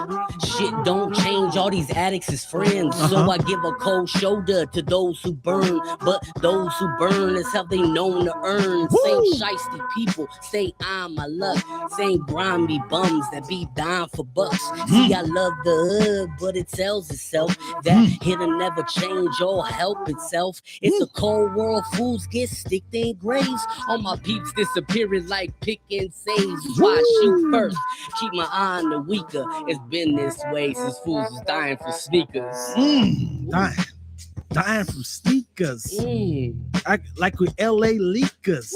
Shit don't change. All these addicts is friends. So I give a cold shoulder to those who burn. But those who burn is how they known to earn. Same shiesty people say I'm my luck. Same grimy bums that be dying for bucks. See, I love the hood, but it tells itself that it'll never change or help itself. It's a cold world. Fools get sticked in graves. All my peeps disappearing like pick and save. Why I shoot first? Keep my eye on the weaker. It's been this way since fools was dying for sneakers. Dying from sneakers. Like with LA leakers.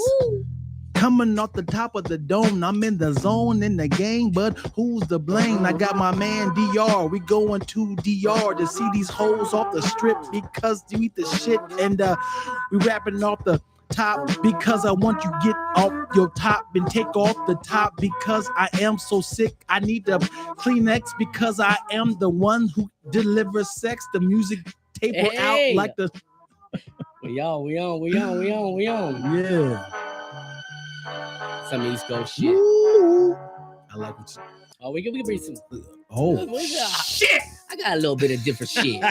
Coming off the top of the dome. I'm in the zone in the game, but who's to blame? I got my man DR. We going to DR to see these hoes off the strip because you eat the shit. And we rapping off the top because I want you get off your top and take off the top because I am so sick. I need the Kleenex because I am the one who delivers sex. The music taper out like the we on. Yeah. Some East Coast shit. Ooh. I like what you. Oh, we can bring some. Oh shit! I got a little bit of different shit.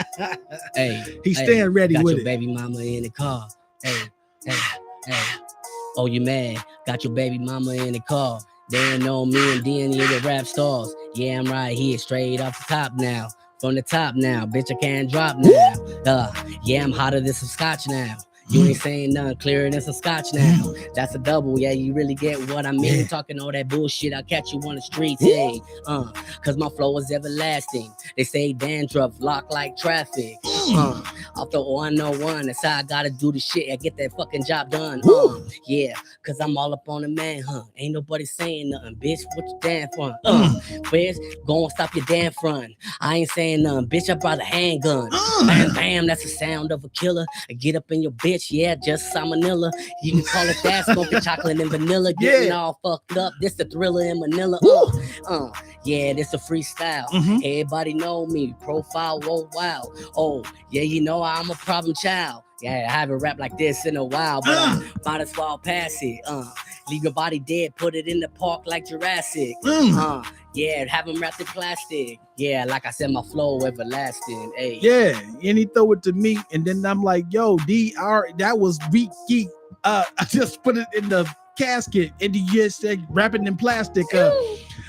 Hey, he's staying ready got with your it. Baby mama in the car. Hey. Oh, you mad? Got your baby mama in the car. They ain't know me and Dion, you the rap stars. Yeah, I'm right here, straight off the top now. From the top now, bitch, I can't drop now. Yeah, I'm hotter than some scotch now. You ain't saying nothing clearer than some scotch now. That's a double, yeah, you really get what I mean. Yeah. Talking all that bullshit, I'll catch you on the streets, hey. Cause my flow is everlasting. They say dandruff, lock like traffic. Off the 101, that's how I gotta do the shit. I get that fucking job done. Yeah, cause I'm all up on the man, Ain't nobody saying nothing, bitch. What you damn for? Bitch, go and stop your damn front. I ain't saying nothing, bitch. I brought a handgun. Bam, bam, that's the sound of a killer. I get up in your bitch, yeah, just salmonella. You can call it that, smoking chocolate and vanilla, getting all fucked up. This the Thriller in Manila. Yeah, this a freestyle. Everybody know me, profile, whoa, wow. Oh, yeah, you know I'm a problem child. Yeah, I haven't rapped like this in a while, but I might as well pass it. Leave your body dead, put it in the park like Jurassic. Yeah, have them wrapped in plastic. Yeah, like I said, my flow everlasting. Hey. Yeah, and he throw it to me, and then I'm like, yo, DR, that was Ricky. I just put it in the casket, and you just said wrapping in plastic.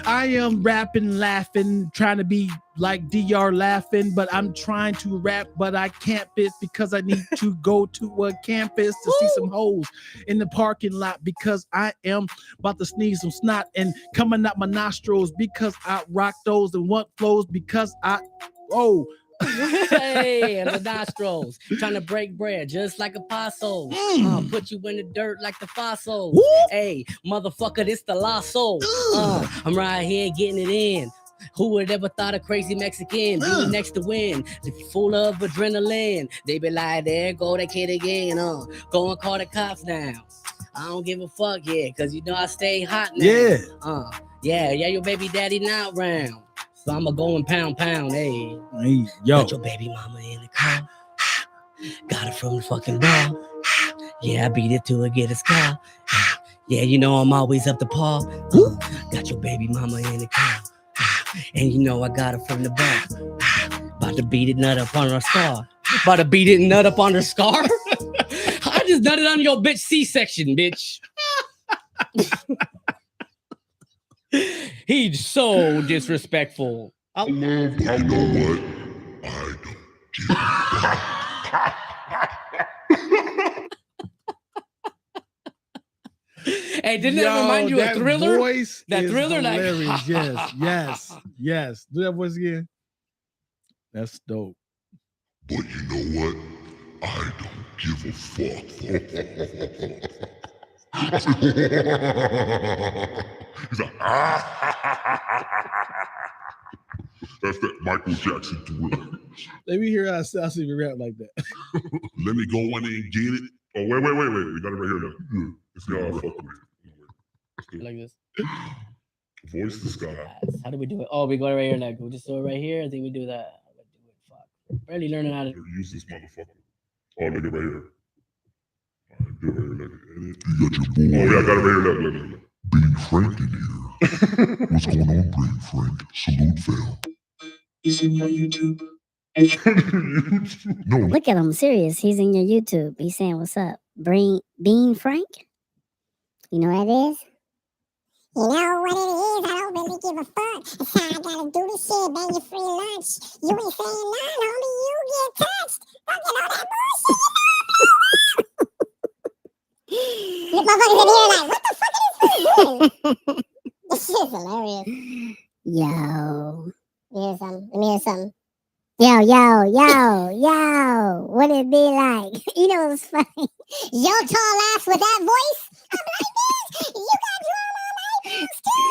I am rapping, laughing, trying to be like DR laughing, but I'm trying to rap, but I can't fit because I need to go to a campus to see some hoes in the parking lot because I am about to sneeze some snot and coming out my nostrils because I rock those and want flows because Hey, and the nostrils trying to break bread just like apostles. Put you in the dirt like the fossils. Hey, motherfucker, this the lasso. I'm right here getting it in. Who would ever thought a crazy Mexican be the next to win? Full of adrenaline. They be like, there go that kid again. Go and call the cops now. I don't give a fuck, yeah, cause you know I stay hot now. Yeah, your baby daddy not round. So I'ma go and pound, hey. Yo. Got your baby mama in the car. Got her from the fucking bar. Yeah, I beat it till it get his car. Yeah, you know I'm always up to par. Got your baby mama in the car. And you know I got her from the bar. About to beat it nut up on her scar. About to beat it nut up on her scar. I just nutted on your bitch C-section, bitch. He's so disrespectful. I love how you know what? I Hey, didn't that remind you of Thriller? Voice that is Thriller, hilarious. like yes. Do that voice again. That's dope. But you know what? I don't give a fuck. He's like, that's that Michael Jackson Thriller. Let me hear how I see you rap like that. Let me go in and get it. Oh, wait. We got it right here now. It's y'all fuck with it. like this. Voice the sky. How do we do it? Oh, we go right here. Like we just do it right here. I think we do that. Fuck. Barely learning how to use this motherfucker. Oh, look at right here. Alright, do it right here. Edit. You got your boy. Oh, yeah, I got it right here. Look. Being Frank in here. What's going on, Brain Frank? Salute, fam. He's in your YouTube. No. Look at him, serious. He's in your YouTube. He's saying, "What's up, Bean Frank?" You know what it is? You know what it is? I don't really give a fuck. That's how I gotta do this shit, bang your free lunch. You ain't saying none, homie. You get touched. Don't get all that bullshit. You motherfuckers in here like, what the fuck is this doing? This shit's hilarious. Yo. Let me hear something. Yo. What it be like? You know what's funny? Your tall ass with that voice? I'm like, bitch, you got drama on my views too.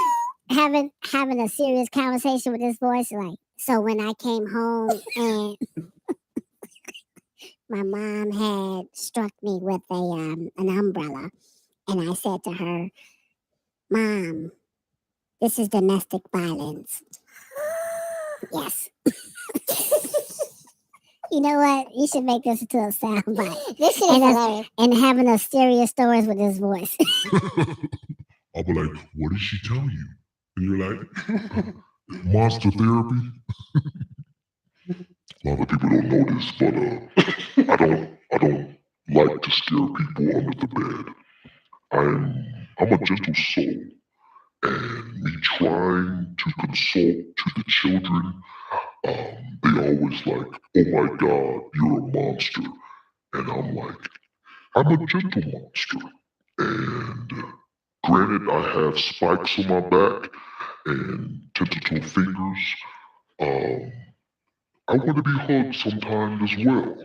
Having a serious conversation with this voice, like, so when I came home and my mom had struck me with an umbrella, and I said to her, "Mom, this is domestic violence." Yes. You know what? You should make this into a soundbite. This shit is hilarious. And having a serious stories with his voice. I'll be like, what did she tell you? And you're like, monster therapy? A lot of people don't know this, but I don't like to scare people under the bed. I'm a gentle soul, and me trying to consult to the children, they always like, oh my God, you're a monster. And I'm like, I'm a gentle monster. And granted, I have spikes on my back and tentacle fingers. I want to be hugged sometime as well.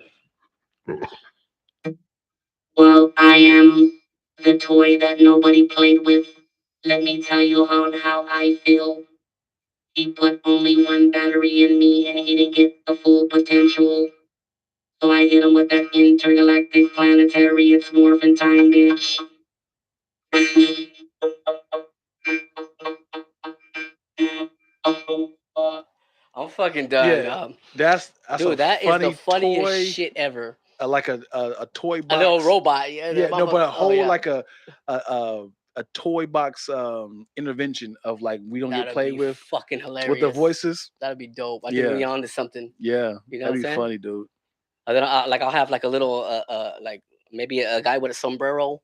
Well, I am the toy that nobody played with. Let me tell you how I feel. He put only one battery in me and he didn't get the full potential. So I hit him with that intergalactic planetary, it's morphin' time, bitch. I'm fucking done. Yeah, that's Dude, a that is the funny funniest toy, shit ever. like a toy A box. little robot. Yeah, Yeah, no, but a whole yeah. like a toy box intervention of like we don't get That'd played be with fucking hilarious. with the voices. That'd be dope. I think we Yeah. on to something. Yeah, You know that'd be what I'm saying? funny, dude. And then I'll have like a little like maybe a guy with a sombrero.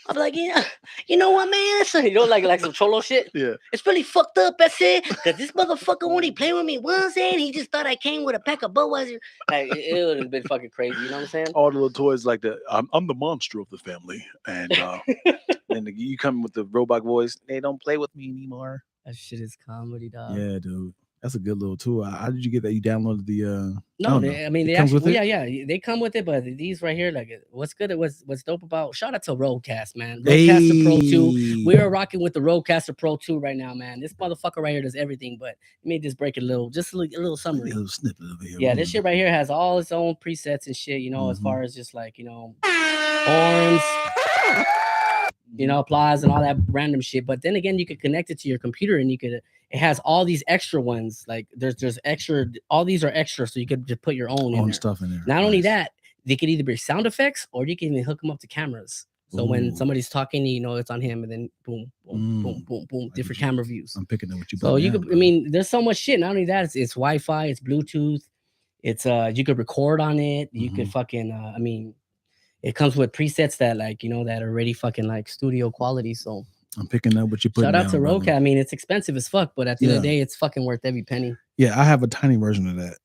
I'll be like, yeah, you know what, man? So, you know, like some cholo shit. Yeah. It's really fucked up, I said, because this motherfucker only played with me once, and he just thought I came with a pack of Budweiser. Like, it would have been fucking crazy. You know what I'm saying? All the little toys like the I'm the monster of the family, and then you come with the robot voice. They don't play with me anymore. That shit is comedy, dog. Yeah, dude, that's a good little tool. How did you get that? You downloaded the? No, they comes actually, with it? yeah, they come with it. But these right here, like, what's good? What's dope about? Shout out to Rodecaster, man. Rodecaster Pro 2. We are rocking with the Rodecaster Pro 2 right now, man. This motherfucker right here does everything. But let me just break it a little summary. A little snippet of it. Yeah, this shit right here has all its own presets and shit. You know, as Mhm. far as just like horns, applause and all that random shit. But then again, you could connect it to your computer and it has all these extra ones. Like there's extra, all these are extra, so you could just put your own in there. stuff in there. Not only that, they could either be sound effects or you can even hook them up to cameras. So when somebody's talking, you know it's on him, and then boom, boom, boom, boom, boom, different camera views. I'm picking up what you. So you could, I mean, there's so much shit. Not only that, it's Wi-Fi, it's Bluetooth, it's you could record on it. You could fucking, I mean, it comes with presets that like that are already fucking like studio quality. So I'm picking up what you put. Shout out to Rodecaster. I mean, it's expensive as fuck, but at the end of the day, it's fucking worth every penny. Yeah, I have a tiny version of that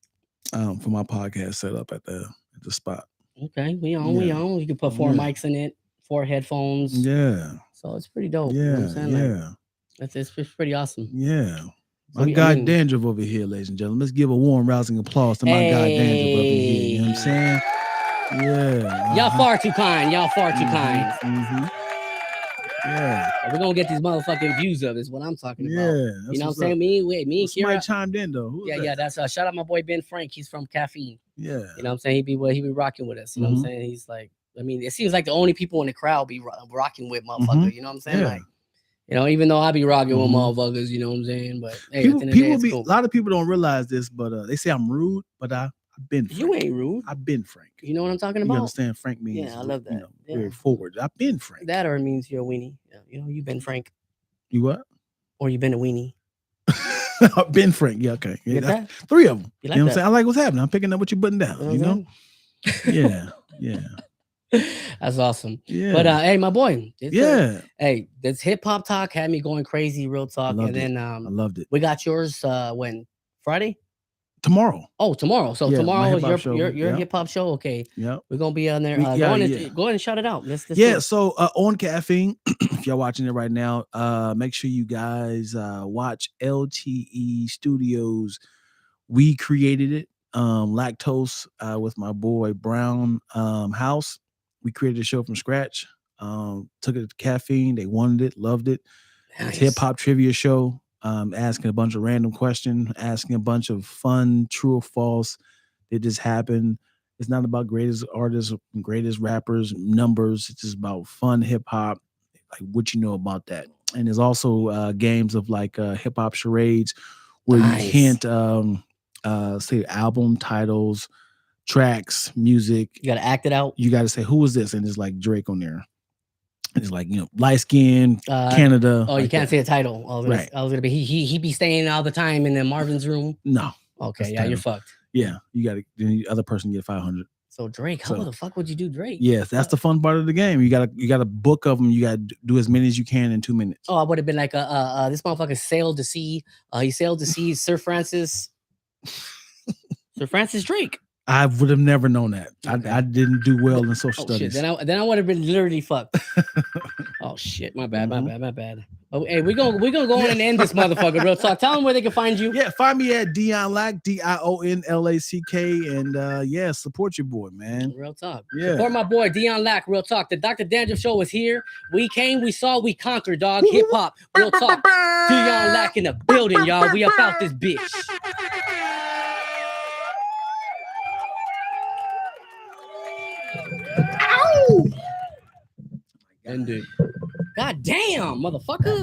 for my podcast set up at the spot. Okay, we on. You can put 4 mics in it, 4 headphones. Yeah. So it's pretty dope. Yeah. You know what I'm saying? Yeah. Like, it's pretty awesome. Yeah. So My guy Dandruff over here, ladies and gentlemen. Let's give a warm, rousing applause to my guy Dandruff over here. You know what I'm saying? Yeah. Y'all far too kind. Y'all far too kind. Mm-hmm. Yeah. We're gonna get these motherfucking views of it, is what I'm talking about. Yeah. You know what I'm saying? Me and Somebody Kira. chimed in though. Who was that? Yeah. That's shout out my boy Ben Frank. He's from Caffeine. Yeah. You know what I'm saying? He be rocking with us. You know what I'm saying? He's like, I mean, it seems like the only people in the crowd be rocking with motherfucker. You know what I'm saying? Yeah. Like, even though I be rocking with motherfuckers, you know what I'm saying? But hey, a lot of people don't realize this, but they say I'm rude, but I've been Frank. You ain't rude. I've been Frank. You know what I'm talking about? You understand? Frank means I love that. Very forward. I've been Frank. That or it means you're a weenie. Yeah, you've been Frank. You what? Or you've been a weenie. I've been Frank. Yeah, okay. Yeah, that? 3 of them. You know what I'm saying? I like what's happening. I'm picking up what you're putting down. You know? Yeah. That's awesome. Yeah. But hey, my boy. Hey, this hip hop talk had me going crazy, real talk. And then I loved it. We got yours when? Friday? Tomorrow. Oh, tomorrow. So tomorrow is your hip hop show. Okay. Yeah. We're gonna be on there. Go ahead and shout it out. Let's so on Caffeine, if y'all watching it right now, make sure you guys watch LTE Studios. We created it. Lactose with my boy Brown House. We created a show from scratch. Took it to Caffeine. They wanted it, loved it. Nice. Hip hop trivia show. Asking a bunch of random questions, asking a bunch of fun, true or false. It just happened. It's not about greatest artists, greatest rappers, numbers. It's just about fun hip hop, like what you know about that. And there's also games of like hip hop charades where you can't say album titles, tracks, music. You got to act it out. You got to say, who is this? And it's like Drake on there. It's like, light skin, Canada. Oh, you can't say a title. I was gonna be he be staying all the time in the Marvin's room. No. Okay, you're fucked. Yeah, you got to. The other person get 500. So Drake, how the fuck would you do Drake? Yes, that's the fun part of the game. You got a book of them. You got to do as many as you can in 2 minutes. Oh, I would have been like, this motherfucker sailed to sea. He sailed to see Sir Francis. Sir Francis Drake. I would have never known that. Okay. I didn't do well in social Oh shit! studies. Then I would have been literally fucked. Oh shit! My bad. My bad. Oh, hey, we're gonna go on and end this motherfucker. Real talk. Tell them where they can find you. Yeah, find me at Dion Lack, DionLack, and yeah, support your boy, man. Real talk. Yeah. Support my boy Dion Lack. Real talk. The Dr. Dandruff Show is here. We came, we saw, we conquered, dog. Hip hop. Real talk. Dion Lack in the building, y'all. We about this bitch. Ow! End it. God damn, motherfucker.